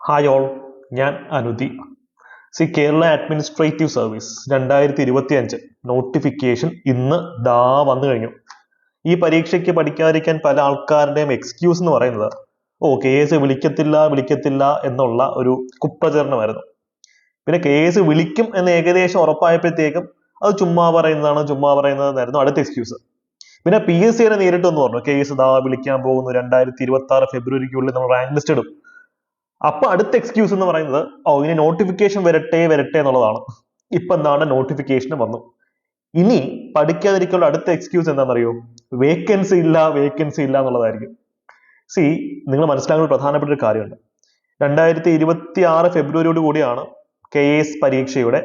Hi all, ഞാൻ അനുദി. Kerala administrative service 2025 notification ഇന്ന് വന്നു കഴിഞ്ഞു. ഈ പരീക്ഷയ്ക്ക് പഠിക്കാതിരിക്കാൻ പല ആൾക്കാരുടെയും എക്സ്ക്യൂസ് എന്ന് പറയുന്നത് കേസ് വിളിക്കത്തില്ല എന്നുള്ള ഒരു കുപ്രചരണമായിരുന്നു. പിന്നെ കേസ് വിളിക്കും എന്ന് ഏകദേശം ഉറപ്പായപ്പോഴത്തേക്കും അത് ചുമ്മാ പറയുന്നതെന്നായിരുന്നു അടുത്ത എക്സ്ക്യൂസ്. പിന്നെ PSC നേരിട്ട് എന്ന് പറഞ്ഞു കേസ് വിളിക്കാൻ പോകുന്നു, 2026 ഫെബ്രുവരിക്കുള്ളിൽ നമ്മൾ റാങ്ക് ലിസ്റ്റ് ഇടും. അപ്പൊ അടുത്ത എക്സ്ക്യൂസ് എന്ന് പറയുന്നത് ഇനി നോട്ടിഫിക്കേഷൻ വരട്ടെ എന്നുള്ളതാണ്. ഇപ്പൊ എന്താണ്, നോട്ടിഫിക്കേഷൻ വന്നു. ഇനി പഠിക്കാതിരിക്കാനുള്ള അടുത്ത എക്സ്ക്യൂസ് എന്താണെന്നറിയോ? വേക്കൻസി ഇല്ല എന്നുള്ളതായിരിക്കും. നിങ്ങൾ മനസ്സിലാക്കുന്ന പ്രധാനപ്പെട്ട ഒരു കാര്യമുണ്ട്. 2026 ഫെബ്രുവരിയോട് കൂടിയാണ് KS പരീക്ഷയുടെ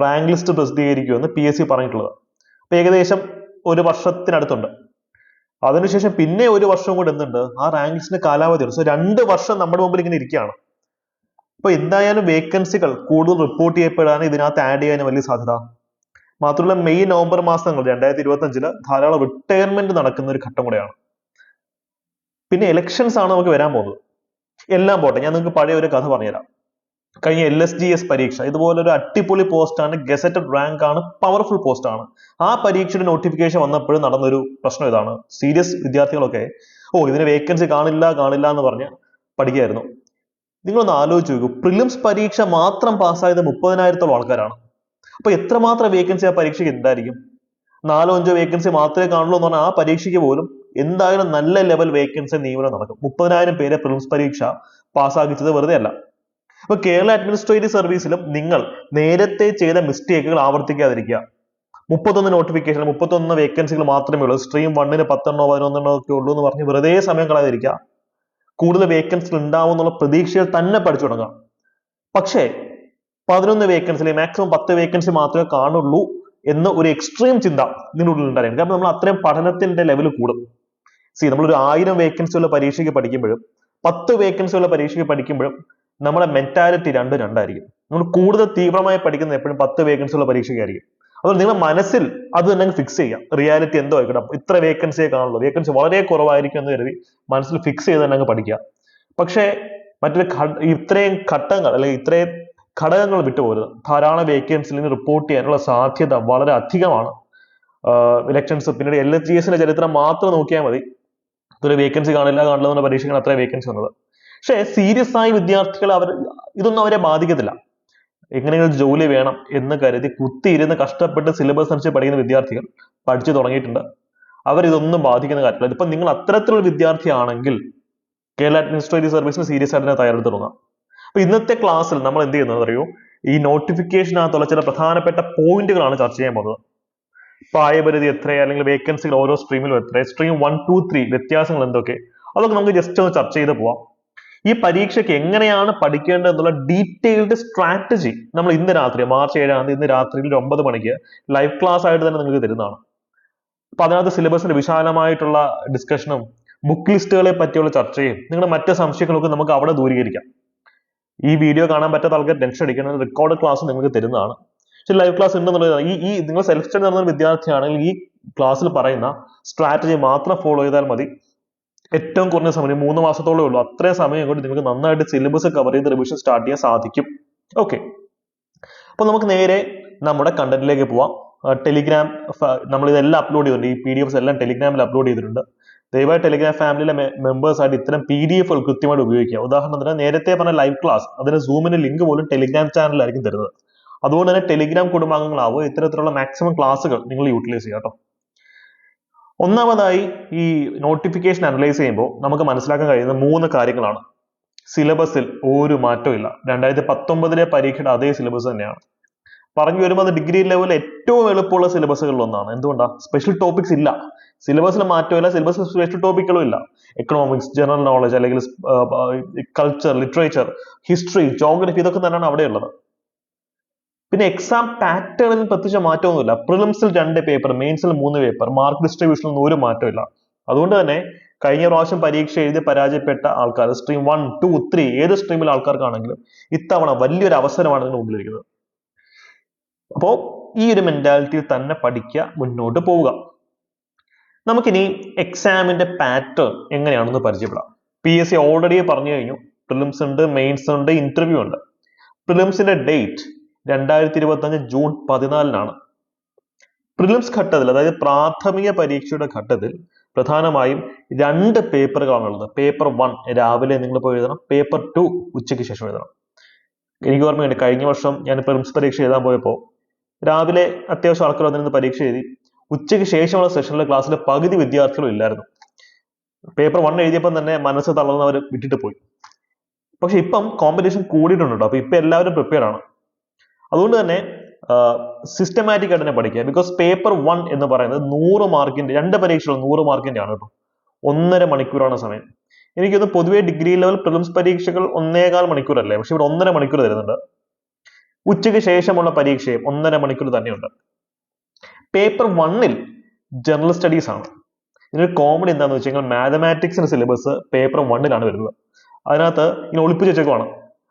റാങ്ക് ലിസ്റ്റ് പ്രസിദ്ധീകരിക്കുമെന്ന് PSC പറഞ്ഞിട്ടുള്ളത്. അപ്പൊ ഏകദേശം ഒരു വർഷത്തിനടുത്തുണ്ട്. അതിനുശേഷം പിന്നെ ഒരു വർഷം കൂടെ എന്തുണ്ട്, ആ റാങ്ക് ലിസ്റ്റിന്റെ കാലാവധിയുണ്ട്. 2 വർഷം നമ്മുടെ മുമ്പിൽ ഇങ്ങനെ ഇരിക്കുകയാണ്. അപ്പൊ എന്തായാലും വേക്കൻസികൾ കൂടുതൽ റിപ്പോർട്ട് ചെയ്യപ്പെടാൻ ഇതിനകത്ത് ആഡ് ചെയ്യാൻ വലിയ സാധ്യത. മാത്രമല്ല മെയ് നവംബർ മാസങ്ങൾ 2025 ധാരാളം റിട്ടയർമെന്റ് നടക്കുന്ന ഒരു ഘട്ടം കൂടെയാണ്. പിന്നെ ഇലക്ഷൻസ് ആണ് നമുക്ക് വരാൻ പോകുന്നത്. എല്ലാം പോട്ടെ, ഞാൻ നിങ്ങൾക്ക് പഴയ ഒരു കഥ പറഞ്ഞുതരാം. കഴിഞ്ഞ LSGS പരീക്ഷ ഇതുപോലെ ഒരു അടിപൊളി പോസ്റ്റാണ്, ഗസറ്റഡ് റാങ്ക് ആണ്, പവർഫുൾ പോസ്റ്റ് ആണ്. ആ പരീക്ഷയുടെ നോട്ടിഫിക്കേഷൻ വന്നപ്പോഴും നടന്നൊരു പ്രശ്നം ഇതാണ്. സീരിയസ് വിദ്യാർത്ഥികളൊക്കെ ഇതിന് വേക്കൻസി കാണില്ല എന്ന് പറഞ്ഞ് പഠിക്കുകയായിരുന്നു. നിങ്ങളൊന്ന് ആലോചിച്ച് നോക്കൂ, പ്രിലിംസ് പരീക്ഷ മാത്രം പാസ്സായത് 30,000-ഓളം ആൾക്കാരാണ്. അപ്പൊ എത്രമാത്രം വേക്കൻസി ആ പരീക്ഷയ്ക്ക് എന്തായിരിക്കും? 4-5 വേക്കൻസി മാത്രമേ കാണുള്ളൂ എന്ന് പറഞ്ഞാൽ ആ പരീക്ഷയ്ക്ക് പോലും എന്തായാലും നല്ല ലെവൽ വേക്കൻസി നിയമനം നടക്കും. 30,000 പേരെ പ്രിലിംസ് പരീക്ഷ പാസ്സാക്കിച്ചത് വെറുതെ അല്ല. അപ്പൊ കേരള അഡ്മിനിസ്ട്രേറ്റീവ് സർവീസിലും നിങ്ങൾ നേരത്തെ ചെയ്ത മിസ്റ്റേക്കുകൾ ആവർത്തിക്കാതിരിക്കുക. 31 നോട്ടിഫിക്കേഷൻ, 31 വേക്കൻസികൾ മാത്രമേ ഉള്ളൂ. സ്ട്രീം 1-ന് 10-11 ഒക്കെ ഉള്ളൂ എന്ന് പറഞ്ഞ് വെറുതെ സമയം കളയാതിരിക്കുക. കൂടുതൽ വേക്കൻസികൾ ഉണ്ടാവും എന്നുള്ള പ്രതീക്ഷയിൽ തന്നെ പഠിച്ചു തുടങ്ങുക. പക്ഷേ 11 വേക്കൻസി, മാക്സിമം 10 വേക്കൻസി മാത്രമേ കാണുള്ളൂ എന്ന് ഒരു എക്സ്ട്രീം ചിന്ത നിങ്ങളുടെ ഉള്ളിൽ ഉണ്ടായിരുന്നു. കാരണം നമ്മൾ അത്രയും പഠനത്തിന്റെ ലെവൽ കൂടും. നമ്മളൊരു 1000 വേക്കൻസിയുള്ള പരീക്ഷയ്ക്ക് പഠിക്കുമ്പോഴും 10 വേക്കൻസിയുള്ള പരീക്ഷയ്ക്ക് പഠിക്കുമ്പോഴും നമ്മുടെ മെന്റാലിറ്റി രണ്ടായിരിക്കും. നമ്മൾ കൂടുതൽ തീവ്രമായി പഠിക്കുന്നത് എപ്പോഴും 10 വേക്കൻസിയുള്ള പരീക്ഷയ്ക്കായിരിക്കും. അതുകൊണ്ട് നിങ്ങളുടെ മനസ്സിൽ അത് തന്നെ ഫിക്സ് ചെയ്യാം. റിയാലിറ്റി എന്തോ ആയിക്കോട്ടെ, ഇത്ര വേക്കൻസിയെ കാണുള്ളൂ, വേക്കൻസി വളരെ കുറവായിരിക്കും എന്ന് കരുതി മനസ്സിൽ ഫിക്സ് ചെയ്ത് തന്നെ പഠിക്കുക. പക്ഷേ ഇത്രയും ഘട്ടങ്ങൾ അല്ലെങ്കിൽ ഇത്രയും ഘടകങ്ങൾ വിട്ടുപോകരുത്. ധാരാളം വേക്കൻസിൽ റിപ്പോർട്ട് ചെയ്യാനുള്ള സാധ്യത വളരെ അധികമാണ്. ഇലക്ഷൻസ്, പിന്നീട് LSGS ചരിത്രം മാത്രം നോക്കിയാൽ മതി. ഒരു വേക്കൻസി കാണില്ല എന്നുള്ള പരീക്ഷയ്ക്കാണ് അത്ര വേക്കൻസി വന്നത്. പക്ഷേ സീരിയസ് ആയി വിദ്യാർത്ഥികൾ ഇതൊന്നും അവരെ ബാധിക്കത്തില്ല. എങ്ങനെയെങ്കിലും ജോലി വേണം എന്ന് കരുതി കുത്തിയിരുന്ന് കഷ്ടപ്പെട്ട് സിലബസ് അനുസരിച്ച് പഠിക്കുന്ന വിദ്യാർത്ഥികൾ പഠിച്ചു തുടങ്ങിയിട്ടുണ്ട്. ഇതൊന്നും ബാധിക്കുന്ന കാര്യമില്ല. ഇതിപ്പോ നിങ്ങൾ അത്തരത്തിലുള്ള വിദ്യാർത്ഥിയാണെങ്കിൽ കേരള അഡ്മിനിസ്ട്രേറ്റീവ് സർവീസിന് സീരിയസ് ആയിട്ട് തയ്യാറെടുത്ത് തുടങ്ങാം. അപ്പൊ ഇന്നത്തെ ക്ലാസ്സിൽ നമ്മൾ എന്ത് ചെയ്യുന്നത് അറിയോ? ഈ നോട്ടിഫിക്കേഷനകത്തുള്ള ചില പ്രധാനപ്പെട്ട പോയിന്റുകളാണ് ചർച്ച ചെയ്യാൻ പോകുന്നത്. പ്രായപരിധി എത്ര, അല്ലെങ്കിൽ വേക്കൻസികൾ ഓരോ സ്ട്രീമിലും എത്ര, സ്ട്രീം 1, 2, 3 വ്യത്യാസങ്ങൾ എന്തൊക്കെ, അതൊക്കെ നമുക്ക് ജസ്റ്റ് ഒന്ന് ചർച്ച ചെയ്ത് പോവാം. ഈ പരീക്ഷയ്ക്ക് എങ്ങനെയാണ് പഠിക്കേണ്ടത് എന്നുള്ള ഡീറ്റെയിൽഡ് സ്ട്രാറ്റജി നമ്മൾ ഇന്ന് രാത്രി മാർച്ച് 7 ഇന്ന് രാത്രിയിൽ 9 മണിക്ക് ലൈവ് ക്ലാസ് ആയിട്ട് തന്നെ നിങ്ങൾക്ക് തരുന്നതാണ്. അപ്പൊ അതിനകത്ത് സിലബസിന്റെ വിശാലമായിട്ടുള്ള ഡിസ്കഷനും ബുക്ക് ലിസ്റ്റുകളെ പറ്റിയുള്ള ചർച്ചയും നിങ്ങളുടെ മറ്റ് സംശയങ്ങളൊക്കെ നമുക്ക് അവിടെ ദൂരീകരിക്കാം. ഈ വീഡിയോ കാണാൻ പറ്റാത്ത ആൾക്കാർ ടെൻഷൻ അടിക്കുന്ന റെക്കോർഡ് ക്ലാസ് നിങ്ങൾക്ക് തരുന്നതാണ്. പക്ഷെ ലൈവ് ക്ലാസ് ഉണ്ടെന്നുള്ളത് ഈ നിങ്ങൾ സെൽഫ് സ്റ്റഡി നടന്ന വിദ്യാർത്ഥിയാണെങ്കിൽ ഈ ക്ലാസ്സിൽ പറയുന്ന സ്ട്രാറ്റജി മാത്രം ഫോളോ ചെയ്താൽ മതി. ഏറ്റവും കുറഞ്ഞ സമയം 3 മാസത്തോളേ ഉള്ളൂ. അത്രയും സമയം കൊണ്ട് നിങ്ങൾക്ക് നന്നായിട്ട് സിലബസ് കവർ ചെയ്ത് റിവിഷൻ സ്റ്റാർട്ട് ചെയ്യാൻ സാധിക്കും. ഓക്കെ, അപ്പൊ നമുക്ക് നേരെ നമ്മുടെ കണ്ടന്റിലേക്ക് പോവാം. ടെലിഗ്രാം നമ്മൾ ഇതെല്ലാം അപ്ലോഡ് ചെയ്തിട്ടുണ്ട്. ഈ PDFs എല്ലാം ടെലിഗ്രാമിൽ അപ്ലോഡ് ചെയ്തിട്ടുണ്ട്. ദയവായി ടെലിഗ്രാം ഫാമിലിയിലെ മെമ്പേഴ്സ് ആയിട്ട് ഇത്തരം PDF കൃത്യമായിട്ട് ഉപയോഗിക്കുക. ഉദാഹരണത്തിന് നേരത്തെ പറഞ്ഞ ലൈവ് ക്ലാസ്, അതിന് സൂമിന്റെ ലിങ്ക് പോലും ടെലിഗ്രാം ചാനലിലായിരിക്കും തരുന്നത്. അതുകൊണ്ട് തന്നെ ടെലിഗ്രാം കുടുംബാംഗങ്ങളാവുക, ഇത്തരത്തിലുള്ള മാക്സിമം ക്ലാസ്സുകൾ നിങ്ങൾ യൂട്ടിലൈസ് ചെയ്യുക കേട്ടോ. ഒന്നാമതായി ഈ നോട്ടിഫിക്കേഷൻ അനലൈസ് ചെയ്യുമ്പോൾ നമുക്ക് മനസ്സിലാക്കാൻ കഴിയുന്ന 3 കാര്യങ്ങളാണ്. സിലബസിൽ ഒരു മാറ്റവും ഇല്ല. 2019 പരീക്ഷയുടെ അതേ സിലബസ് തന്നെയാണ്. പറഞ്ഞു വരുമ്പോൾ അത് ഡിഗ്രി ലെവലിൽ ഏറ്റവും എളുപ്പമുള്ള സിലബസുകളിൽ ഒന്നാണ്. എന്തുകൊണ്ടാണ്? സ്പെഷ്യൽ ടോപ്പിക്സ് ഇല്ല, സിലബസിൽ മാറ്റമില്ല, സിലബസിൽ സ്പെഷ്യൽ ടോപ്പിക്കുകളും ഇല്ല. എക്കണോമിക്സ്, ജനറൽ നോളജ്, അല്ലെങ്കിൽ കൾച്ചർ, ലിറ്ററേച്ചർ, ഹിസ്റ്ററി, ജോഗ്രഫി, ഇതൊക്കെ തന്നെയാണ് അവിടെ ഉള്ളത്. പിന്നെ എക്സാം പാറ്റേണിൽ പ്രത്യേകിച്ച് മാറ്റമൊന്നുമില്ല. പ്രിലിംസിൽ 2 പേപ്പർ, മെയിൻസിൽ 3 പേപ്പർ, മാർക്ക് ഡിസ്ട്രിബ്യൂഷനിൽ ഒരു മാറ്റമില്ല. അതുകൊണ്ട് തന്നെ കഴിഞ്ഞ പ്രാവശ്യം പരീക്ഷ എഴുതി പരാജയപ്പെട്ട ആൾക്കാർ, സ്ട്രീം 1, 2, 3 ഏത് സ്ട്രീമിലെ ആൾക്കാർക്കാണെങ്കിലും ഇത്തവണ വലിയൊരു അവസരമാണ് ഇതിന് മുമ്പിലിരിക്കുന്നത്. അപ്പോ ഈ ഒരു മെന്റാലിറ്റിയിൽ തന്നെ പഠിക്കുക, മുന്നോട്ട് പോവുക. നമുക്കിനി എക്സാമിന്റെ പാറ്റേൺ എങ്ങനെയാണെന്ന് പരിചയപ്പെടാം. PSC ഓൾറെഡി പറഞ്ഞു കഴിഞ്ഞു. പ്രിലിംസ് ഉണ്ട്, മെയിൻസ് ഉണ്ട്, ഇന്റർവ്യൂ ഉണ്ട്. പ്രിലിംസിന്റെ ഡേറ്റ് 2025 ജൂൺ 14 പ്രിലിംസ് ഘട്ടത്തിൽ, അതായത് പ്രാഥമിക പരീക്ഷയുടെ ഘട്ടത്തിൽ പ്രധാനമായും 2 പേപ്പറുകളാണുള്ളത്. പേപ്പർ 1 രാവിലെ നിങ്ങൾ പോയി എഴുതണം, പേപ്പർ 2 ഉച്ചയ്ക്ക് ശേഷം എഴുതണം. എനിക്ക് ഓർമ്മയുണ്ട്, കഴിഞ്ഞ വർഷം ഞാൻ പ്രിലിംസ് പരീക്ഷ എഴുതാൻ പോയപ്പോൾ രാവിലെ അത്യാവശ്യം ആൾക്കാർ വന്നിരുന്ന് പരീക്ഷ എഴുതി. ഉച്ചയ്ക്ക് ശേഷമുള്ള സെഷനിലെ ക്ലാസ്സിൽ പകുതി വിദ്യാർത്ഥികളും ഇല്ലായിരുന്നു. പേപ്പർ 1 എഴുതിയപ്പോൾ തന്നെ മനസ്സ് തളർന്നവർ വിട്ടിട്ട് പോയി. പക്ഷെ ഇപ്പം കോമ്പറ്റീഷൻ കൂടിയിട്ടുണ്ട് കേട്ടോ. അപ്പൊ ഇപ്പൊ എല്ലാവരും പ്രിപ്പയർ ആണ്. അതുകൊണ്ട് തന്നെ സിസ്റ്റമാറ്റിക് ആയിട്ട് തന്നെ പഠിക്കുക. ബിക്കോസ് പേപ്പർ 1 എന്ന് പറയുന്നത് 100 മാർക്കിന്റെ, 2 പരീക്ഷകൾ 100 മാർക്കിന്റെ ആണ് കേട്ടോ. 1.5 മണിക്കൂറാണ് സമയം. എനിക്കൊന്ന് പൊതുവെ ഡിഗ്രി ലെവൽ പ്രിലിംസ് പരീക്ഷകൾ 1.25 മണിക്കൂറല്ലേ, പക്ഷെ ഇവിടെ 1.5 മണിക്കൂർ തരുന്നുണ്ട്. ഉച്ചയ്ക്ക് ശേഷമുള്ള പരീക്ഷയും 1.5 മണിക്കൂർ തന്നെയുണ്ട്. പേപ്പർ 1-ൽ ജനറൽ സ്റ്റഡീസ് ആണ്. ഇതിനൊരു കോമഡി എന്താണെന്ന് വെച്ച് കഴിഞ്ഞാൽ മാത്തമാറ്റിക്സിന്റെ സിലബസ് പേപ്പർ 1-ലാണ് വരുന്നത്. അതിനകത്ത് ഇങ്ങനെ ഒളിപ്പിച്ച് വെച്ചേക്കുവാണ്.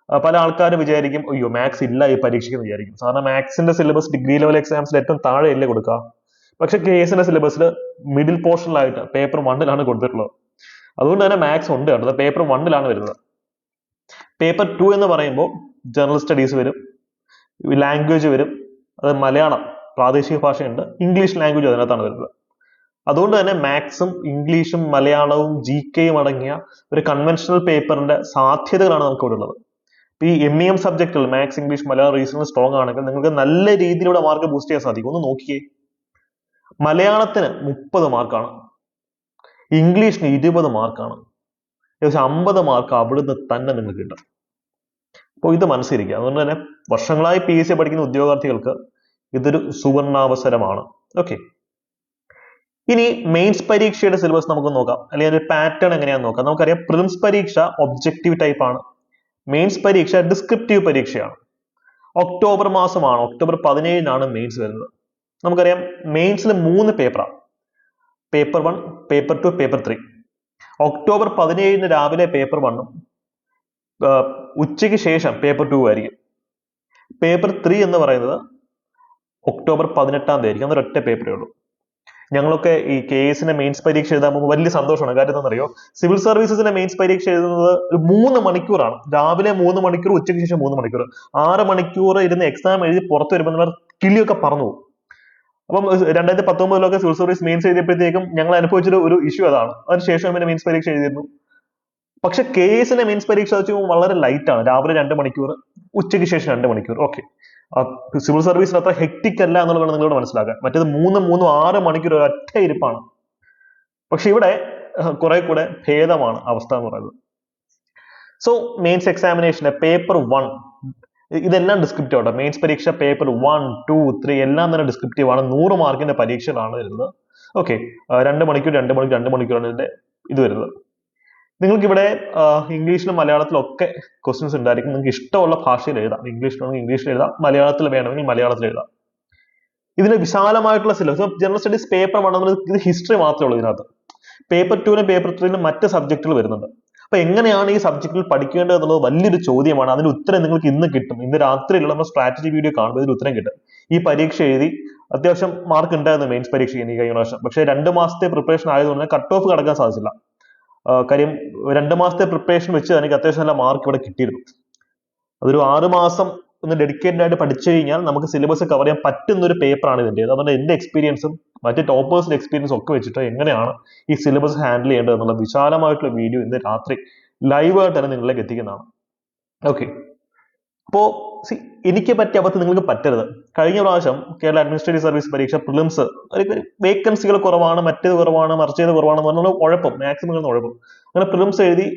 പല ആൾക്കാരും വിചാരിക്കും അയ്യോ മാത്സ് ഇല്ല ഈ പരീക്ഷയ്ക്ക് എന്ന് വിചാരിക്കും. സാധാരണ മാത്സിന്റെ സിലബസ് ഡിഗ്രി ലെവൽ എക്സാംസിൽ ഏറ്റവും താഴെയല്ലേ കൊടുക്കുക. പക്ഷെ കേസിന്റെ സിലബസിൽ മിഡിൽ പോർഷനിലായിട്ട് പേപ്പർ 1-ലാണ് കൊടുത്തിട്ടുള്ളത്. അതുകൊണ്ട് തന്നെ മാത്സ് ഉണ്ട് കേട്ടോ. പേപ്പർ 1-ലാണ് വരുന്നത്. പേപ്പർ 2 എന്ന് പറയുമ്പോൾ ജനറൽ സ്റ്റഡീസ് വരും, ലാംഗ്വേജ് വരും. അത് മലയാളം പ്രാദേശിക ഭാഷയുണ്ട്, ഇംഗ്ലീഷ് ലാംഗ്വേജ് അതിനകത്താണ് വരുന്നത്. അതുകൊണ്ട് തന്നെ മാത്സും ഇംഗ്ലീഷും മലയാളവും GKയും അടങ്ങിയ ഒരു കൺവെൻഷണൽ പേപ്പറിന്റെ സാധ്യതകളാണ് നമുക്ക് ഇവിടെ ഉള്ളത്. ഈ MEM സബ്ജക്റ്റുകൾ maths, English, Malayalam, reasoning strong ആണെങ്കിൽ നിങ്ങൾക്ക് നല്ല രീതിയിലൂടെ മാർക്ക് ബൂസ്റ്റ് ചെയ്യാൻ സാധിക്കും. ഒന്ന് നോക്കിയേ, മലയാളത്തിന് 30 മാർക്കാണ്, ഇംഗ്ലീഷിന് 20 മാർക്കാണ്. ഏകദേശം 50 മാർക്ക് അവിടുന്ന് തന്നെ നിങ്ങൾക്ക് കിട്ടും. അപ്പോൾ ഇത് മനസ്സിരിക്കുക. അതുകൊണ്ട് തന്നെ വർഷങ്ങളായി PSC പഠിക്കുന്ന ഉദ്യോഗാർത്ഥികൾക്ക് ഇതൊരു സുവർണാവസരമാണ്. ഓക്കെ, ഇനി മെയിൻസ് പരീക്ഷയുടെ സിലബസ് നമുക്ക് നോക്കാം, അല്ലെങ്കിൽ ഒരു പാറ്റേൺ എങ്ങനെയാണെന്ന് നോക്കാം. നമുക്കറിയാം പ്രിലിംസ് പരീക്ഷ ഒബ്ജക്റ്റീവ് ടൈപ്പ് ആണ്, മെയിൻസ് പരീക്ഷ ഡിസ്ക്രിപ്റ്റീവ് പരീക്ഷയാണ്. ഒക്ടോബർ മാസമാണ്, ഒക്ടോബർ 17-നാണ് മെയിൻസ് വരുന്നത്. നമുക്കറിയാം മെയിൻസിൽ 3 പേപ്പറാണ്, പേപ്പർ 1, പേപ്പർ 2, പേപ്പർ 3. ഒക്ടോബർ 17-ന് രാവിലെ പേപ്പർ 1-ഉം ഉച്ചയ്ക്ക് ശേഷം പേപ്പർ 2 ആയിരിക്കും. പേപ്പർ 3 എന്ന് പറയുന്നത് ഒക്ടോബർ 18-ാം തീയതി ആയിരിക്കും. അതൊരൊറ്റ പേപ്പറേ ഉള്ളൂ. ഞങ്ങളൊക്കെ ഈ KS-ന്റെ മെയിൻസ് പരീക്ഷ എഴുതാൻ പോകുമ്പോൾ വലിയ സന്തോഷമാണ്. കാര്യം എന്താണെന്നറിയോ, സിവിൽ സർവീസസിന്റെ മെയിൻസ് പരീക്ഷ എഴുതുന്നത് 3 മണിക്കൂറാണ്. രാവിലെ 3 മണിക്കൂർ, ഉച്ചയ്ക്ക് ശേഷം 3 മണിക്കൂർ, 6 മണിക്കൂർ ഇരുന്ന് എക്സാം എഴുതി പുറത്ത് വരുമ്പോൾ നമ്മൾ കിളിയൊക്കെ പറന്നു പോകും. അപ്പം 2019-ലൊക്കെ സിവിൽ സർവീസ് മെയിൻസ് എഴുതിയപ്പോഴത്തേക്കും ഞങ്ങൾ അനുഭവിച്ചൊരു ഒരു ഇഷ്യൂ അതാണ്. അതിനുശേഷം പിന്നെ മെയിൻസ് പരീക്ഷ എഴുതിയിരുന്നു. പക്ഷെ KS-ന്റെ മെയിൻസ് പരീക്ഷ വെച്ച് വളരെ ലൈറ്റ് ആണ്. രാവിലെ 2 മണിക്കൂർ, ഉച്ചയ്ക്ക് ശേഷം 2 മണിക്കൂർ. ഓക്കെ, സിവിൽ സർവീസിൽ അത്ര ഹെക്ടിക് അല്ല എന്നുള്ളതാണ് നിങ്ങളോട് മനസ്സിലാക്കാൻ. മറ്റേത് 6 മണിക്കൂർ ഒറ്റ ഇരിപ്പാണ്. പക്ഷെ ഇവിടെ കുറെ കൂടെ ഭേദമാണ് അവസ്ഥ എന്ന് പറയുന്നത്. സോ മെയിൻസ് എക്സാമിനേഷന് പേപ്പർ 1 ഇതെല്ലാം ഡിസ്ക്രിപ്റ്റീവ് ആണ്. മെയിൻസ് പരീക്ഷ പേപ്പർ 1, 2, 3 എല്ലാം തന്നെ ഡിസ്ക്രിപ്റ്റീവ് ആണ്. 100 മാർക്കിന്റെ പരീക്ഷകളാണ് വരുന്നത്. ഓക്കെ, 2 മണിക്കൂർ 2 മണിക്കൂർ 2 മണിക്കൂറാണ് ഇതിന്റെ ഇത് വരുന്നത്. നിങ്ങൾക്ക് ഇവിടെ ഇംഗ്ലീഷിലും മലയാളത്തിലും ഒക്കെ ക്വസ്റ്റ്യൻസ് ഉണ്ടായിരിക്കും. നിങ്ങൾക്ക് ഇഷ്ടമുള്ള ഭാഷയിൽ എഴുതാം. ഇംഗ്ലീഷിലാണെങ്കിൽ ഇംഗ്ലീഷിൽ എഴുതാം, മലയാളത്തിൽ വേണമെങ്കിൽ മലയാളത്തിൽ എഴുതാം. ഇതിന് വിശാലമായിട്ടുള്ള സിലബസ്. ജനറൽ സ്റ്റഡീസ് പേപ്പർ 1 ഇത് ഹിസ്റ്ററി മാത്രമേ ഉള്ളൂ ഇതിനകത്ത്. പേപ്പർ 2-നും പേപ്പർ 3-നും മറ്റ് സബ്ജക്റ്റുകൾ വരുന്നുണ്ട്. അപ്പൊ എങ്ങനെയാണ് ഈ സബ്ജക്റ്റിൽ പഠിക്കേണ്ടത് എന്നുള്ളത് വലിയൊരു ചോദ്യമാണ്. അതിന് ഉത്തരം നിങ്ങൾക്ക് ഇന്ന് കിട്ടും. ഇന്ന് രാത്രിയിലുള്ള നമ്മുടെ സ്ട്രാറ്റജി വീഡിയോ കാണുമ്പോൾ ഇതിന് ഉത്തരം കിട്ടും. ഈ പരീക്ഷ എഴുതി അത്യാവശ്യം മാർക്ക് ഉണ്ടായിരുന്നു മെയിൻസ് പരീക്ഷയ്ക്ക് എനിക്ക് കഴിഞ്ഞ പ്രാവശ്യം. പക്ഷേ 2 മാസത്തെ പ്രിപ്പറേഷൻ ആയതുകൊണ്ട് കട്ട് ഓഫ് കടക്കാൻ സാധിച്ചില്ല. കാര്യം 2 മാസത്തെ പ്രിപ്പറേഷൻ വെച്ച് എനിക്ക് അത്യാവശ്യം നല്ല മാർക്ക് ഇവിടെ കിട്ടിയിരുന്നു. അതൊരു 6 മാസം ഒന്ന് ഡെഡിക്കേറ്റഡ് ആയിട്ട് പഠിച്ചു കഴിഞ്ഞാൽ നമുക്ക് സിലബസ് കവർ ചെയ്യാൻ പറ്റുന്ന ഒരു പേപ്പറാണ് ഇതിൻ്റെ. അതുകൊണ്ട് എൻ്റെ എക്സ്പീരിയൻസും മറ്റ് ടോപ്പേഴ്സിന്റെ എക്സ്പീരിയൻസും ഒക്കെ വെച്ചിട്ട് എങ്ങനെയാണ് ഈ സിലബസ് ഹാൻഡിൽ ചെയ്യേണ്ടത് എന്നുള്ള വിശാലമായിട്ടുള്ള വീഡിയോ ഇന്ന് രാത്രി ലൈവായിട്ട് തന്നെ നിങ്ങളിലേക്ക് എത്തിക്കുന്നതാണ്. ഓക്കെ, അപ്പോൾ എനിക്ക് പറ്റിയ അബദ്ധം നിങ്ങൾക്ക് പറ്റരുത്. കഴിഞ്ഞ പ്രാവശ്യം കേരള അഡ്മിനിസ്ട്രേറ്റീവ് സർവീസ് പരീക്ഷ പ്രിലിംസ് വേക്കൻസികൾ കുറവാണ്, മറ്റേത് കുറവാണ്, മറിച്ചത് കുറവാണെന്ന് പറഞ്ഞാൽ ഉഴപ്പും, മാക്സിമം ഉഴപ്പും. അങ്ങനെ പ്രിലിംസ് എഴുതി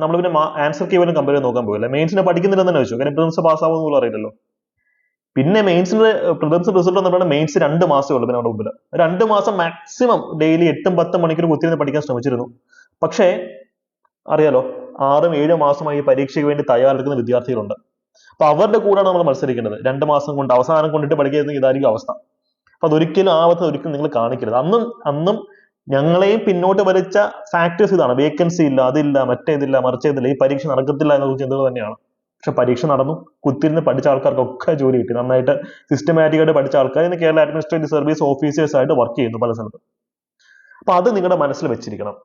നമ്മൾ പിന്നെ ആൻസർ കീ പോലും കമ്പയർ ചെയ്ത് നോക്കാൻ പോകില്ല. മെയിൻസിനെ പഠിക്കുന്നില്ലെന്ന് തന്നെ വെച്ചു, കാരണം പ്രിലിംസ് പാസ്സാവുന്ന പോലും അറിയില്ലല്ലോ. പിന്നെ മെയിൻസിന്റെ പ്രിലിംസ് റിസൾട്ട് എന്ന് പറഞ്ഞാൽ മെയിൻസ് 2 മാസമേ ഉള്ളൂ പിന്നെ നമ്മുടെ മുമ്പിൽ. 2 മാസം മാക്സിമം ഡെയിലി 8-10 മണിക്കൂർ കുത്തിയിരുന്ന് പഠിക്കാൻ ശ്രമിച്ചിരുന്നു. പക്ഷേ അറിയാലോ, 6-7 മാസമായി പരീക്ഷയ്ക്ക് വേണ്ടി തയ്യാറെടുക്കുന്ന വിദ്യാർത്ഥികളുണ്ട്. അപ്പൊ അവരുടെ കൂടെയാണ് നമ്മൾ മത്സരിക്കേണ്ടത്. 2 മാസം കൊണ്ട് അവസാനം കൊണ്ടിട്ട് പഠിക്കുന്ന ഇതായിരിക്കും അവസ്ഥ. അപ്പൊ അതൊരിക്കലും ഒരിക്കലും നിങ്ങൾ കാണിക്കരുത്. അന്നും ഞങ്ങളെയും പിന്നോട്ട് വലിച്ച ഫാക്ടേഴ്സ് ഇതാണ്. വേക്കൻസി ഇല്ല, അതില്ല, മറ്റേതില്ല, മറിച്ചേതില്ല, ഈ പരീക്ഷ നടക്കത്തില്ല എന്ന ചിന്തകൾ തന്നെയാണ്. പക്ഷെ പരീക്ഷ നടന്നു. കുത്തിരുന്ന് പഠിച്ച ആൾക്കാർക്കൊക്കെ ജോലി കിട്ടി. നന്നായിട്ട് സിസ്റ്റമാറ്റിക് ആയിട്ട് പഠിച്ച ആൾക്കാർ ഇന്ന് കേരള അഡ്മിനിസ്ട്രേറ്റീവ് സർവീസ് ഓഫീസേഴ്സ് ആയിട്ട് വർക്ക് ചെയ്യുന്നു പല സ്ഥലത്തും. അപ്പൊ അത് നിങ്ങളുടെ മനസ്സിൽ വെച്ചിരിക്കണം.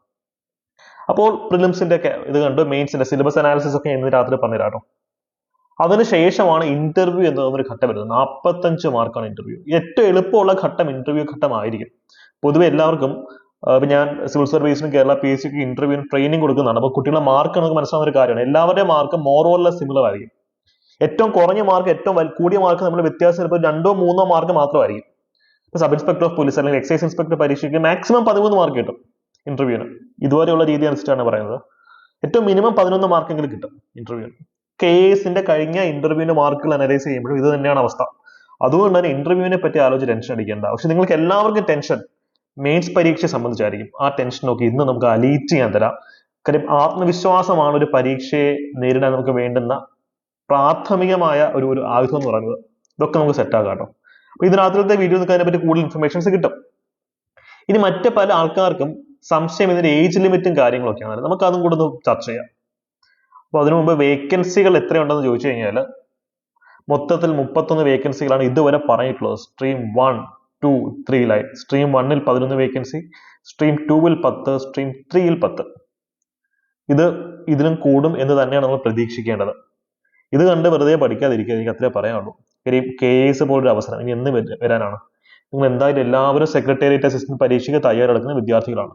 അപ്പോൾ പ്രിലിംസിന്റെ ഒക്കെ ഇത് കണ്ട് മെയിൻസിന്റെ സിലബസ് അനാലിസിസ് ഒക്കെ ഇന്ന് രാത്രി പറഞ്ഞുതരാട്ടോ. അതിനുശേഷമാണ് ഇന്റർവ്യൂ എന്ന് പറയുന്ന ഒരു ഘട്ടം വരുന്നത്. 45 മാർക്കാണ് ഇന്റർവ്യൂ. ഏറ്റവും എളുപ്പമുള്ള ഘട്ടം ഇന്റർവ്യൂ ഘട്ടമായിരിക്കും. പൊതുവെ എല്ലാവർക്കും ഇപ്പൊ ഞാൻ സിവിൽ സർവീസിനും കേരള PSC ഇന്റർവ്യൂവിനും ട്രെയിനിങ് കൊടുക്കുന്നതാണ്. അപ്പോൾ കുട്ടികളുടെ മാർക്ക് നമുക്ക് മനസ്സിലാവുന്ന ഒരു കാര്യമാണ്. എല്ലാവരുടെയും mark more or less similar ആയിരിക്കും. ഏറ്റവും കുറഞ്ഞ മാർക്ക് ഏറ്റവും കൂടിയ മാർക്ക് നമ്മൾ വ്യത്യാസം ചിലപ്പോൾ 2-3 മാർക്ക് മാത്രമായിരിക്കും. ഇപ്പൊ സബ് ഇൻസ്പെക്ടർ ഓഫ് പോലീസ് അല്ലെങ്കിൽ എക്സൈസ് ഇൻസ്പെക്ടർ പരീക്ഷയ്ക്ക് മാക്സിമം 13 മാർക്ക് കിട്ടും ഇന്റർവ്യൂവിന്. ഇതുവരെയുള്ള രീതി അനുസരിച്ചാണ് പറയുന്നത്. ഏറ്റവും മിനിമം 11 മാർക്കെങ്കിലും കിട്ടും ഇന്റർവ്യൂവിന്. KASന്റെ കഴിഞ്ഞ ഇന്റർവ്യൂവിന്റെ മാർക്കുകൾ അനലൈസ് ചെയ്യുമ്പോഴും ഇത് തന്നെയാണ് അവസ്ഥ. അതുകൊണ്ട് തന്നെ ഇന്റർവ്യൂവിനെ പറ്റി ആലോചിച്ച് ടെൻഷൻ അടിക്കേണ്ട. പക്ഷെ നിങ്ങൾക്ക് എല്ലാവർക്കും ടെൻഷൻ മെയിൻസ് പരീക്ഷയെ സംബന്ധിച്ചായിരിക്കും. ആ ടെൻഷൻ നോക്കി ഇന്ന് നമുക്ക് അലീറ്റ് ചെയ്യാൻ തരാം. കാര്യം ആത്മവിശ്വാസമാണ് ഒരു പരീക്ഷയെ നേരിടാൻ നമുക്ക് വേണ്ടുന്ന പ്രാഥമികമായ ഒരു ആയുധം എന്ന് പറയുന്നത്. ഇതൊക്കെ നമുക്ക് സെറ്റ് ആക്കാം കേട്ടോ. അപ്പൊ ഇതിനകത്തെ വീഡിയോ നിങ്ങൾക്ക് അതിനെപ്പറ്റി കൂടുതൽ ഇൻഫർമേഷൻസ് കിട്ടും. ഇനി മറ്റ് പല ആൾക്കാർക്കും സംശയം ഇതിന്റെ ഏജ് ലിമിറ്റും കാര്യങ്ങളൊക്കെയാണ്. നമുക്ക് അതും കൂടെ ഒന്ന് ചർച്ച ചെയ്യാം. അപ്പൊ അതിനു മുമ്പ് വേക്കൻസികൾ എത്രയുണ്ടെന്ന് ചോദിച്ചു കഴിഞ്ഞാൽ മൊത്തത്തിൽ 31 വേക്കൻസികളാണ് ഇതുവരെ പറഞ്ഞിട്ടുള്ളത്. സ്ട്രീം 1, 2, 3 സ്ട്രീം 1-ൽ 11 വേക്കൻസി, സ്ട്രീം 2-ൽ 10, സ്ട്രീം 3-ൽ 10. ഇതിലും കൂടും എന്ന് തന്നെയാണ് നമ്മൾ പ്രതീക്ഷിക്കേണ്ടത്. ഇത് കണ്ട് വെറുതെ പഠിക്കാതിരിക്കുക, എനിക്ക് അത്രേ പറയാനുള്ളൂ. കാര്യം KAS പോലൊരു അവസരം ഇനി എന്ന് വരാനാണ്. നിങ്ങൾ എന്തായാലും എല്ലാവരും സെക്രട്ടേറിയറ്റ് അസിസ്റ്റന്റ് പരീക്ഷയ്ക്ക് തയ്യാറെടുക്കുന്ന വിദ്യാർത്ഥികളാണ്.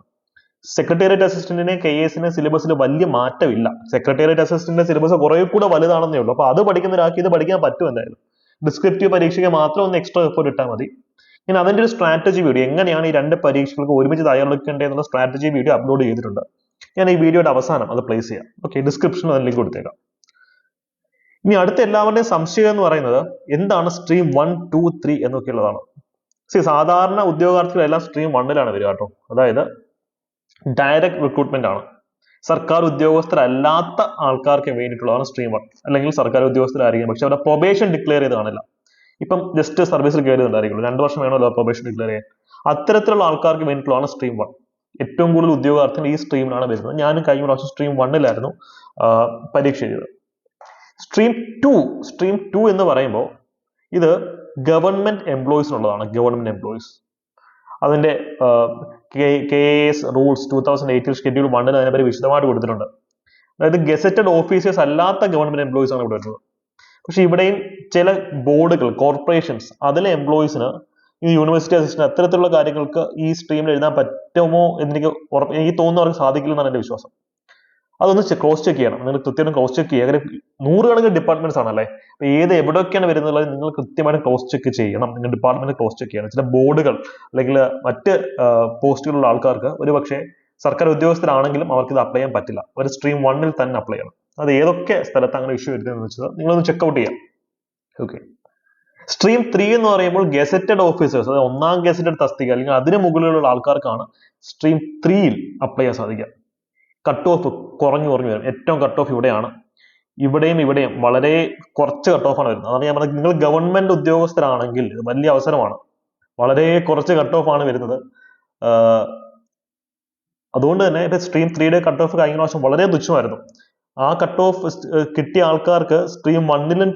സെക്രട്ടേറിയറ്റ് അസിസ്റ്റന്റിനെ KASന്റെ സിലബസിൽ വലിയ മാറ്റമില്ല. സെക്രട്ടേറിയറ്റ് അസിസ്റ്റന്റിന്റെ സിലബസ് കുറെ കൂടെ വലുതാണെന്നേ ഉള്ളൂ. അപ്പൊ അത് പഠിക്കുന്ന ഒരാൾക്ക് ഇത് പഠിക്കാൻ പറ്റും എന്തായാലും. ഡിസ്ക്രിപ്റ്റീവ് പരീക്ഷയ്ക്ക് മാത്രം ഒന്ന് എക്സ്ട്രാ എഫേർട്ട് ഇട്ടാൽ മതി. ഞാൻ അതിന്റെ ഒരു സ്ട്രാറ്റജി വീഡിയോ, എങ്ങനെയാണ് ഈ 2 പരീക്ഷകൾക്ക് ഒരുമിച്ച് തയ്യാറെടുക്കേണ്ടതെന്നുള്ള സ്ട്രാറ്റജി വീഡിയോ അപ്ലോഡ് ചെയ്തിട്ടുണ്ട്. ഞാൻ ഈ വീഡിയോയുടെ അവസാനം അത് പ്ലേസ് ചെയ്യാം. ഓക്കെ, ഡിസ്ക്രിപ്ഷനിൽ അതിൽ ലിങ്ക് കൊടുത്തേക്കാം. ഇനി അടുത്ത എല്ലാവരുടെയും സംശയം എന്ന് പറയുന്നത് എന്താണ് സ്ട്രീം 1, 2, 3 എന്നൊക്കെയുള്ളതാണ്. സാധാരണ ഉദ്യോഗാർത്ഥികളെല്ലാം സ്ട്രീം 1-ലാണ് വരിക കേട്ടോ. അതായത് ഡയറക്റ്റ് റിക്രൂട്ട്മെന്റ് ആണ്. സർക്കാർ ഉദ്യോഗസ്ഥരല്ലാത്ത ആൾക്കാർക്ക് വേണ്ടിയിട്ടുള്ളതാണ് സ്ട്രീം 1. അല്ലെങ്കിൽ സർക്കാർ ഉദ്യോഗസ്ഥരായിരിക്കും, പക്ഷെ അവരുടെ പ്രൊബേഷൻ ഡിക്ലെയർ ചെയ്ത് കാണില്ല. ഇപ്പം ജസ്റ്റ് സർവീസിൽ കയറിയിട്ടുണ്ടായിരിക്കുള്ളൂ, 2 വർഷം വേണമല്ലോ പ്രൊബേഷൻ ഡിക്ലെയർ ചെയ്യാൻ. അത്തരത്തിലുള്ള ആൾക്കാർക്ക് വേണ്ടിയിട്ടുള്ളതാണ് സ്ട്രീം 1. ഏറ്റവും കൂടുതൽ ഉദ്യോഗാർത്ഥികൾ ഈ സ്ട്രീമിലാണ് വരുന്നത്. ഞാനും കഴിഞ്ഞ പ്രാവശ്യം സ്ട്രീം 1-ലായിരുന്നു പരീക്ഷ ചെയ്തത്. സ്ട്രീം 2 എന്ന് പറയുമ്പോൾ ഇത് ഗവൺമെന്റ് എംപ്ലോയീസിനുള്ളതാണ്. ഗവൺമെന്റ് എംപ്ലോയീസ് അതിന്റെ KAS റൂൾസ് 2018 ഷെഡ്യൂൾ 1-ൽ അതിനെപ്പറ്റി വിശദമായിട്ട് കൊടുത്തിട്ടുണ്ട്. അതായത് ഗസറ്റഡ് ഓഫീസേഴ്സ് അല്ലാത്ത ഗവൺമെന്റ് എംപ്ലോയീസ് ആണ് ഇവിടെ വരുന്നത്. പക്ഷെ ഇവിടെയും ചില ബോർഡുകൾ, കോർപ്പറേഷൻസ്, അതിലെ എംപ്ലോയീസിന് ഈ യൂണിവേഴ്സിറ്റി അസിസ്റ്റന്റ് അത്തരത്തിലുള്ള കാര്യങ്ങൾക്ക് ഈ സ്ട്രീമിൽ എഴുതാൻ പറ്റുമോ എന്ന് എനിക്ക് തോന്നുന്നവർക്ക് സാധിക്കില്ലെന്നാണ് എന്റെ വിശ്വാസം. അതൊന്ന് ക്രോസ് ചെക്ക് ചെയ്യണം. നിങ്ങൾ കൃത്യമായിട്ട് ക്രോസ് ചെക്ക് ചെയ്യുക. കാര്യം 100 കണക്കിന് ഡിപ്പാർട്ട്മെന്റ്സ് ആണല്ലേ. അപ്പൊ എവിടെയൊക്കെയാണ് വരുന്നത് നിങ്ങൾ കൃത്യമായിട്ട് ക്രോസ് ചെക്ക് ചെയ്യണം. നിങ്ങൾ ഡിപ്പാർട്ട്മെന്റ് ക്രോസ് ചെക്ക് ചെയ്യണം. ചില ബോർഡുകൾ അല്ലെങ്കിൽ മറ്റ് പോസ്റ്റുകളുള്ള ആൾക്കാർക്ക് ഒരുപക്ഷെ സർക്കാർ ഉദ്യോഗസ്ഥരാണെങ്കിലും അവർക്ക് ഇത് അപ്ലൈ ചെയ്യാൻ പറ്റില്ല. അവർ സ്ട്രീം 1-ൽ തന്നെ അപ്ലൈ ചെയ്യണം. അത് ഏതൊക്കെ സ്ഥലത്ത് അങ്ങനെ ഇഷ്യൂ വരുന്നതെന്ന് വെച്ചാൽ നിങ്ങളൊന്ന് ചെക്ക്ഔട്ട് ചെയ്യാം. ഓക്കെ, സ്ട്രീം 3 എന്ന് പറയുമ്പോൾ ഗസറ്റഡ് ഓഫീസേഴ്സ്, അതായത് 1ാം ഗസറ്റഡ് തസ്തിക അല്ലെങ്കിൽ അതിന് മുകളിലുള്ള ആൾക്കാർക്കാണ് സ്ട്രീം 3-ൽ അപ്ലൈ ചെയ്യാൻ സാധിക്കുക. കട്ട് ഓഫ് കുറഞ്ഞു വരും. ഏറ്റവും കട്ട് ഓഫ് ഇവിടെയാണ്. ഇവിടെയും വളരെ കുറച്ച് കട്ട് ഓഫാണ് വരുന്നത്. അതാണ് ഞാൻ പറഞ്ഞത്, നിങ്ങൾ ഗവൺമെന്റ് ഉദ്യോഗസ്ഥരാണെങ്കിൽ ഇത് വലിയ അവസരമാണ്. വളരെ കുറച്ച് കട്ട് ഓഫ് ആണ് വരുന്നത്. അതുകൊണ്ട് തന്നെ ഇപ്പൊ സ്ട്രീം 3-യുടെ കട്ട് ഓഫ് കഴിഞ്ഞ പ്രാവശ്യം വളരെ തുച്ഛമായിരുന്നു. ആ കട്ട് ഓഫ് കിട്ടിയ ആൾക്കാർക്ക് സ്ട്രീം 1-ലും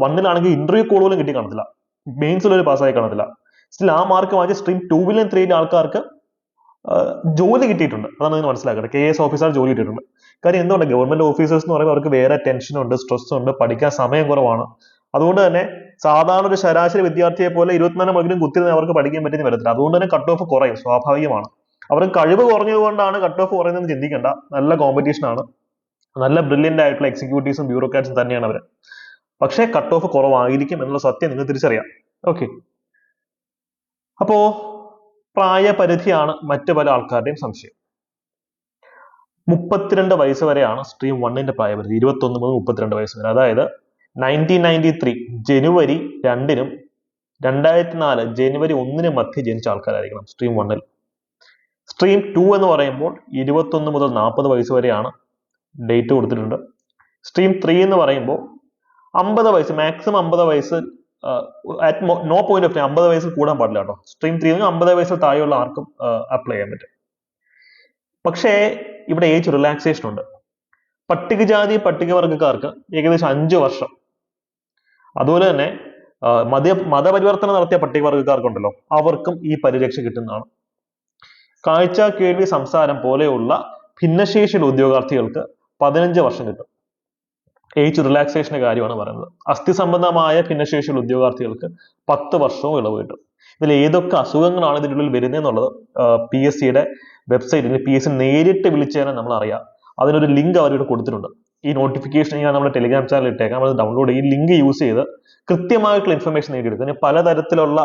1-ലാണെങ്കിൽ ഇന്റർവ്യൂ കോൾ പോലും കിട്ടി കാണത്തില്ല, മെയിൻസിൽ ഒരു പാസ്സായി കാണത്തില്ല. സ്റ്റിൽ ആ മാർക്ക് വാങ്ങിച്ച സ്ട്രീം 2-ലും 3-ലും ആൾക്കാർക്ക് ജോലി കിട്ടിയിട്ടുണ്ട്. അതാണ് നിങ്ങൾ മനസ്സിലാക്കേണ്ടത്. KAS ഓഫീസർ ജോലി കിട്ടിയിട്ടുണ്ട്. കാര്യം എന്തുകൊണ്ട് ഗവൺമെന്റ് ഓഫീസേഴ്സ് എന്ന് പറയുമ്പോൾ അവർക്ക് വേറെ ടെൻഷനുണ്ട്, സ്ട്രെസ് ഉണ്ട്, പഠിക്കാൻ സമയം കുറവാണ്. അതുകൊണ്ട് തന്നെ സാധാരണ ഒരു ശരാശരി വിദ്യാർത്ഥിയെ പോലെ 24 മണിക്കൂറും കുത്തിരുന്ന് അവർക്ക് പഠിക്കാൻ പറ്റുന്ന വരത്തില്ല. അതുകൊണ്ട് തന്നെ കട്ട് ഓഫ് കുറയും, സ്വാഭാവികമാണ്. അവർക്ക് കഴിവ് കുറഞ്ഞതുകൊണ്ടാണ് കട്ട് ഓഫ് കുറയുന്നതെന്ന് ചിന്തിക്കേണ്ട. നല്ല കോമ്പറ്റീഷൻ ആണ്, നല്ല ബ്രില്യന്റ് ആയിട്ടുള്ള എക്സിക്യൂട്ടീവ്സും ബ്യൂറോക്രാറ്റ്സും തന്നെയാണ് അവർ. പക്ഷേ കട്ട് ഓഫ് കുറവായിരിക്കും എന്നുള്ള സത്യം നിങ്ങൾ തിരിച്ചറിയാം. ഓക്കെ, അപ്പോ പ്രായപരിധിയാണ് മറ്റു പല ആൾക്കാരുടെയും സംശയം. 32 വയസ്സ് വരെയാണ് സ്ട്രീം 1-ന്റെ പ്രായപരിധി. 21 മുതൽ 32 വയസ്സ് വരെ. അതായത് 1993 ജനുവരി 2-നും 2004 ജനുവരി 1-നും മധ്യ ജനിച്ച ആൾക്കാരായിരിക്കണം സ്ട്രീം 1-ൽ. സ്ട്രീം 2 എന്ന് പറയുമ്പോൾ 21 മുതൽ 40 വയസ്സ് വരെയാണ് ഡേറ്റ് കൊടുത്തിട്ടുണ്ട്. സ്ട്രീം 3 എന്ന് പറയുമ്പോൾ 50 വയസ്സ്, മാക്സിമം 50 വയസ്സ്, നോ പോയിന്റ് ഓഫ് ടൈം 50 വയസ്സ് കൂടാൻ പാടില്ല കേട്ടോ. സ്ട്രീം 3 50 വയസ്സിൽ താഴെയുള്ള ആർക്കും അപ്ലൈ ചെയ്യാൻ പറ്റും. പക്ഷേ ഇവിടെ ഏജ് റിലാക്സേഷൻ ഉണ്ട്. പട്ടികജാതി പട്ടികവർഗക്കാർക്ക് ഏകദേശം 5 വർഷം. അതുപോലെ തന്നെ മതപരിവർത്തനം നടത്തിയ പട്ടികവർഗക്കാർക്കുണ്ടല്ലോ, അവർക്കും ഈ പരിരക്ഷ കിട്ടുന്നതാണ്. കാഴ്ച, കേൾവി, സംസാരം പോലെയുള്ള ഭിന്നശേഷിയുള്ള ഉദ്യോഗാർത്ഥികൾക്ക് 15 വർഷം കിട്ടും. ഏജ് റിലാക്സേഷന്റെ കാര്യമാണ് പറയുന്നത്. അസ്ഥി സംബന്ധമായ ഭിന്നശേഷിയുള്ള ഉദ്യോഗാർത്ഥികൾക്ക് 10 വർഷവും ഇളവ് കിട്ടും. ഇതിൽ ഏതൊക്കെ അസുഖങ്ങളാണ് ഇതിൻ്റെ ഉള്ളിൽ വരുന്നതെന്നുള്ളത് PSCയുടെ വെബ്സൈറ്റിൽ PSC നേരിട്ട് വിളിച്ചാൽ നമ്മൾ അറിയാം. അതിനൊരു ലിങ്ക് അവരിവിടെ കൊടുത്തിട്ടുണ്ട്. ഈ നോട്ടിഫിക്കേഷൻ ഞാൻ നമ്മുടെ ടെലിഗ്രാം ചാനൽ ഇട്ടേക്കാം. അത് ഡൗൺലോഡ് ചെയ്ത് ഈ ലിങ്ക് യൂസ് ചെയ്ത് കൃത്യമായിട്ടുള്ള ഇൻഫർമേഷൻ നേടിയെടുക്കുക. ഇതിന് പലതരത്തിലുള്ള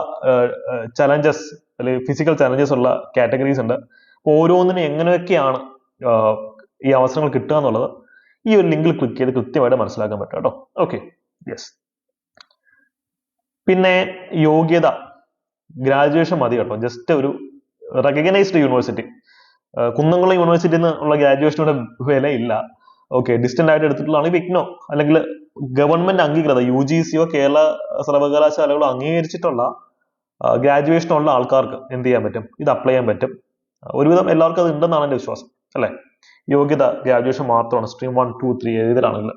ചലഞ്ചസ് അല്ലെങ്കിൽ ഫിസിക്കൽ ചലഞ്ചസ് ഉള്ള കാറ്റഗറീസ് ഉണ്ട്. ഓരോന്നിനും എങ്ങനെയൊക്കെയാണ് ഈ അവസരങ്ങൾ കിട്ടുക എന്നുള്ളത് ഈ ഒരു ലിങ്കിൽ ക്ലിക്ക് ചെയ്ത് കൃത്യമായിട്ട് മനസ്സിലാക്കാൻ പറ്റും കേട്ടോ. Okay, yes. പിന്നെ യോഗ്യത ഗ്രാജുവേഷൻ മതി കേട്ടോ. ജസ്റ്റ് ഒരു റെക്കഗ്നൈസ്ഡ് യൂണിവേഴ്സിറ്റി, കുന്നംകുളം യൂണിവേഴ്സിറ്റിയിൽ നിന്നുള്ള ഗ്രാജുവേഷനോட വില ഇല്ല. ഓക്കെ, ഡിസ്റ്റന്റ് ആയിട്ട് എടുത്തിട്ടുള്ളതാണ് വിഗ്നോ അല്ലെങ്കിൽ ഗവൺമെന്റ് അംഗീകൃത UGCയോ കേരള സർവകലാശാലകളോ അംഗീകരിച്ചിട്ടുള്ള ഗ്രാജുവേഷനുള്ള ആൾക്കാർക്ക് എന്ത് ചെയ്യാൻ പറ്റും? ഇത് അപ്ലൈ ചെയ്യാൻ പറ്റും. ഒരുവിധം എല്ലാവർക്കും അത് ഉണ്ടെന്നാണ് എൻ്റെ വിശ്വാസം, അല്ലെ? യോഗ്യത ഗ്രാജുവേഷൻ മാത്രമാണ്, സ്ട്രീം 1, 2, 3 ഏതിലാണെങ്കിൽ.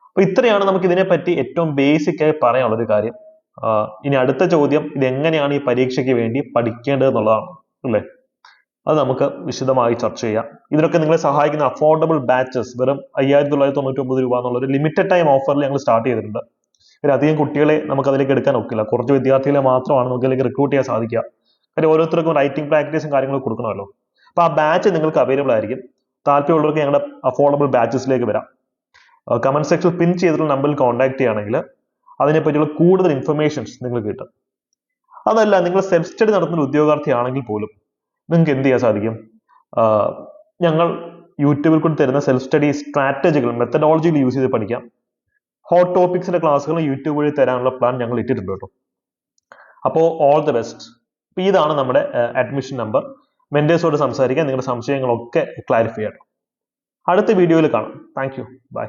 അപ്പൊ ഇത്രയാണ് നമുക്ക് ഇതിനെപ്പറ്റി ഏറ്റവും ബേസിക് ആയി പറയാനുള്ളൊരു കാര്യം. ഇനി അടുത്ത ചോദ്യം, ഇത് എങ്ങനെയാണ് ഈ പരീക്ഷയ്ക്ക് വേണ്ടി പഠിക്കേണ്ടത് എന്നുള്ളതാണ്, അല്ലേ? അത് നമുക്ക് വിശദമായി ചർച്ച ചെയ്യാം. ഇതിനൊക്കെ നിങ്ങളെ സഹായിക്കുന്ന അഫോർഡബിൾ ബാച്ചസ് വെറും 5999 രൂപ എന്നുള്ള ഒരു ലിമിറ്റഡ് ടൈം ഓഫറിൽ ഞങ്ങൾ സ്റ്റാർട്ട് ചെയ്തിട്ടുണ്ട്. അധികം കുട്ടികളെ നമുക്ക് അതിലേക്ക് എടുക്കാൻ ഒക്കില്ല. കുറച്ച് വിദ്യാർത്ഥികളെ മാത്രമാണ് നമുക്ക് അതിലേക്ക് റിക്രൂട്ട് ചെയ്യാൻ സാധിക്കുക. കാര്യം ഓരോരുത്തർക്കും റൈറ്റിംഗ് പ്രാക്ടീസും കാര്യങ്ങളും കൊടുക്കണമല്ലോ. അപ്പൊ ആ ബാച്ച് നിങ്ങൾക്ക് അവൈലബിൾ ആയിരിക്കും. താല്പര്യമുള്ളവർക്ക് ഞങ്ങളുടെ അഫോർഡബിൾ ബാച്ചസിലേക്ക് വരാം. കമന്റ് സെക്ഷനിൽ പിൻ ചെയ്തിട്ടുള്ള നമ്പറിൽ കോൺടാക്ട് ചെയ്യുകയാണെങ്കിൽ അതിനെപ്പറ്റിയുള്ള കൂടുതൽ ഇൻഫർമേഷൻസ് നിങ്ങൾക്ക് കിട്ടും. അതല്ല, നിങ്ങൾ സെൽഫ് സ്റ്റഡി നടത്തുന്ന ഉദ്യോഗാർത്ഥിയാണെങ്കിൽ പോലും നിങ്ങൾക്ക് എന്ത് ചെയ്യാൻ സാധിക്കും? ഞങ്ങൾ യൂട്യൂബിൽ കൂടി തരുന്ന സെൽഫ് സ്റ്റഡി സ്ട്രാറ്റജികൾ മെത്തഡോളജിയിൽ യൂസ് ചെയ്ത് പഠിക്കാം. ഹോട്ട് ടോപ്പിക്സിന്റെ ക്ലാസ്സുകൾ യൂട്യൂബ് വഴി തരാനുള്ള പ്ലാൻ ഞങ്ങൾ ഇട്ടിട്ടുണ്ട് കേട്ടോ. അപ്പോൾ ഓൾ ദി ബെസ്റ്റ്. ഇതാണ് നമ്മുടെ അഡ്മിഷൻ നമ്പർ. മെന്റേഴ്സോട് സംസാരിക്കാൻ, നിങ്ങളുടെ സംശയങ്ങളൊക്കെ ക്ലാരിഫൈ ചെയ്യണം. അടുത്ത വീഡിയോയിൽ കാണാം. Thank you, by.